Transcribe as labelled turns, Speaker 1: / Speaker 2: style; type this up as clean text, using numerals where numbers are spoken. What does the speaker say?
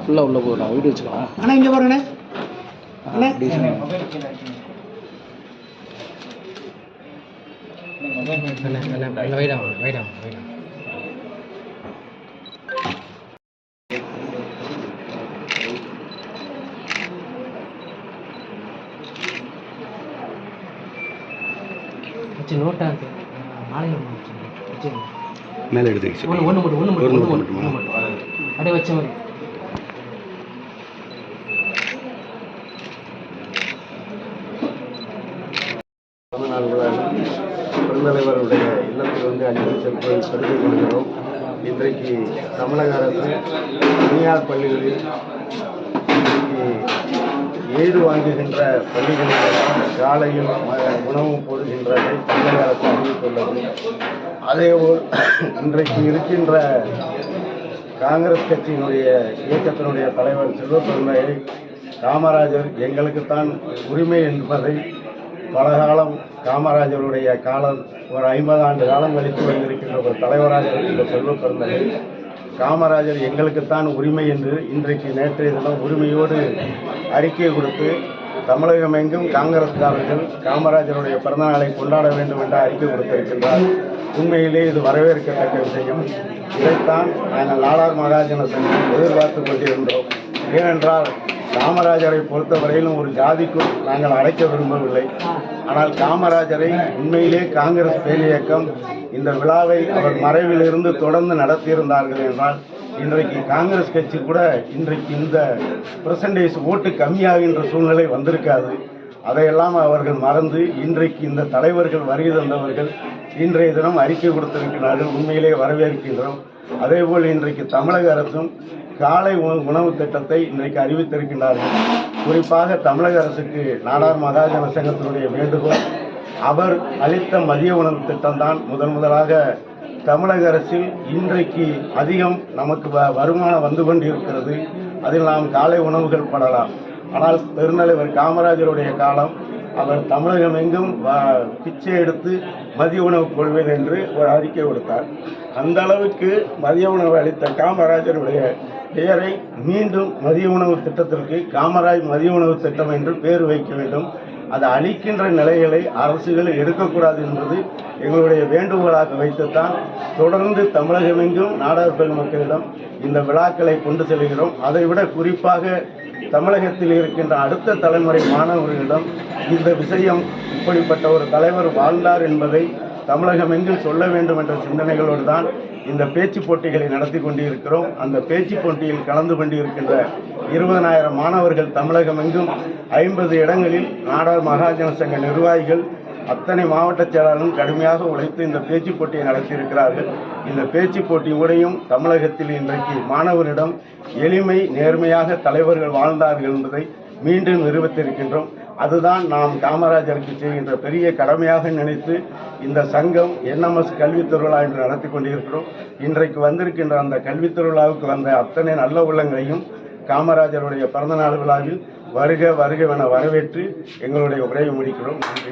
Speaker 1: ஃபுல்லாக உள்ள போகிறோம் வீடியோ வச்சுக்கலாம்.
Speaker 2: ஆனால் இங்கே பாருங்கண்ணே அண்ணே வைடாம் நோட்டா இருக்கு
Speaker 1: மேலே எடுத்து
Speaker 2: ஒன்று மட்டும் அப்படியே வச்ச மாதிரி
Speaker 3: பெருந்தலைவருடைய இல்லத்தில் வந்து அஞ்சலி செலுத்துவதை கருதி கொள்கிறோம். இன்றைக்கு தமிழக அரசு தனியார் பள்ளிகளில் ஏடு வாங்குகின்ற பள்ளிகளில் காலையில் உணவு போடுகின்றதை தமிழக அரசு அறிவித்துள்ளது. அதேபோல் இன்றைக்கு இருக்கின்ற காங்கிரஸ் கட்சியினுடைய இயக்கத்தினுடைய தலைவர் செல்வப்பெருந்தகை காமராஜர் எங்களுக்குத்தான் உரிமை என்பதை பலகாலம் காமராஜருடைய காலம் ஒரு 50 ஆண்டு காலம் கழித்து வந்திருக்கின்ற ஒரு தலைவராக இருக்கின்ற செல்வப்பெருந்தகை காமராஜர் எங்களுக்குத்தான் உரிமை என்று இன்றைக்கு நேற்றைய தினம் உரிமையோடு அறிக்கை கொடுத்து தமிழகமெங்கும் காங்கிரஸ்காரர்கள் காமராஜருடைய பிறந்தநாளை கொண்டாட வேண்டும் என்று அறிக்கை கொடுத்திருக்கின்றார். உண்மையிலே இது வரவேற்கத்தக்க விஷயம். இதைத்தான் நாங்கள் நாடார் மகாஜன சங்கம் எதிர்பார்த்து கொண்டிருந்தோம். ஏனென்றால் காமராஜரை பொறுத்தவரையிலும் ஒரு ஜாதிக்குள் நாங்கள் அழைக்க விரும்பவில்லை. ஆனால் காமராஜரை உண்மையிலே காங்கிரஸ் பேரியக்கம் இந்த விழாவை அவர் மறைவிலிருந்து தொடர்ந்து நடத்தியிருந்தார்கள் என்றால் இன்றைக்கு காங்கிரஸ் கட்சி கூட இன்றைக்கு இந்த பெர்சன்டேஜ் ஓட்டு கம்மியாகின்ற சூழ்நிலை வந்திருக்காது. அதையெல்லாம் அவர்கள் மறந்து இன்றைக்கு இந்த தலைவர்கள் வருகை தந்தவர்கள் இன்றைய தினம் அறிக்கை கொடுத்திருக்கிறார்கள். உண்மையிலே வரவேற்கின்றோம். அதேபோல் இன்றைக்கு தமிழக அரசும் காலை உணவு திட்டத்தை இன்றைக்கு அறிவித்திருக்கின்றார்கள். குறிப்பாக தமிழக அரசுக்கு நாடார் மகாஜன சங்கத்தினுடைய வேண்டுகோள், அவர் அளித்த மதிய உணவு திட்டம்தான் முதலாக தமிழக அரசில் இன்றைக்கு அதிகம் நமக்கு வருமானம் வந்து கொண்டிருக்கிறது. அதில் நாம் காலை உணவுகள் படலாம். ஆனால் பெருந்தலைவர் காமராஜருடைய காலம் அவர் தமிழகம் எங்கும் பிச்சை எடுத்து மதிய உணவு கொள்வேன் என்று ஒரு அறிக்கை கொடுத்தார். அந்த அளவுக்கு மதிய உணவு அளித்த காமராஜருடைய பெயரை மீண்டும் மதிய உணவு திட்டத்திற்கு காமராஜ் மதிய உணவு திட்டம் என்று பெயர் வைக்க வேண்டும். அதை அளிக்கின்ற நிலைகளை அரசுகள் எடுக்கக்கூடாது என்பது எங்களுடைய வேண்டுகோளாக வைத்துத்தான் தொடர்ந்து தமிழகமெங்கும் நாடார் பெருமக்களிடம் இந்த விழாக்களை கொண்டு செல்கிறோம். அதைவிட குறிப்பாக தமிழகத்தில் இருக்கின்ற அடுத்த தலைமுறை மாணவர்களிடம் இந்த விஷயம் இப்படிப்பட்ட ஒரு தலைவர் வாழ்ந்தார் என்பதை தமிழகமெங்கில் சொல்ல வேண்டும் என்ற சிந்தனைகளோடு தான் இந்த பேச்சு போட்டிகளை நடத்தி கொண்டிருக்கிறோம். அந்த பேச்சு போட்டியில் கலந்து கொண்டிருக்கின்ற 20,000 மாணவர்கள் தமிழகமெங்கும் 50 இடங்களில் நாடார் மகாஜன சங்க நிர்வாகிகள் அத்தனை மாவட்ட செயலாளரும் கடுமையாக உழைத்து இந்த பேச்சு போட்டியை நடத்தியிருக்கிறார்கள். இந்த பேச்சு போட்டியோடையும் தமிழகத்தில் இன்றைக்கு மாணவரிடம் எளிமை நேர்மையாக தலைவர்கள் வாழ்ந்தார்கள் என்பதை மீண்டும் நிரூபித்திருக்கின்றோம். அதுதான் நாம் காமராஜருக்கு செய்கின்ற பெரிய கடமையாக நினைத்து இந்த சங்கம் NMS கல்வித் திருவிழா என்று நடத்தி கொண்டிருக்கிறோம். இன்றைக்கு வந்திருக்கின்ற அந்த கல்வித் திருவிழாவுக்கு வந்த அத்தனை நல்ல உள்ளங்களையும் காமராஜருடைய பிறந்தநாள் விழாவில் வருக வருகவென வரவேற்று எங்களுடைய உரையை முடிக்கிறோம். நன்றி.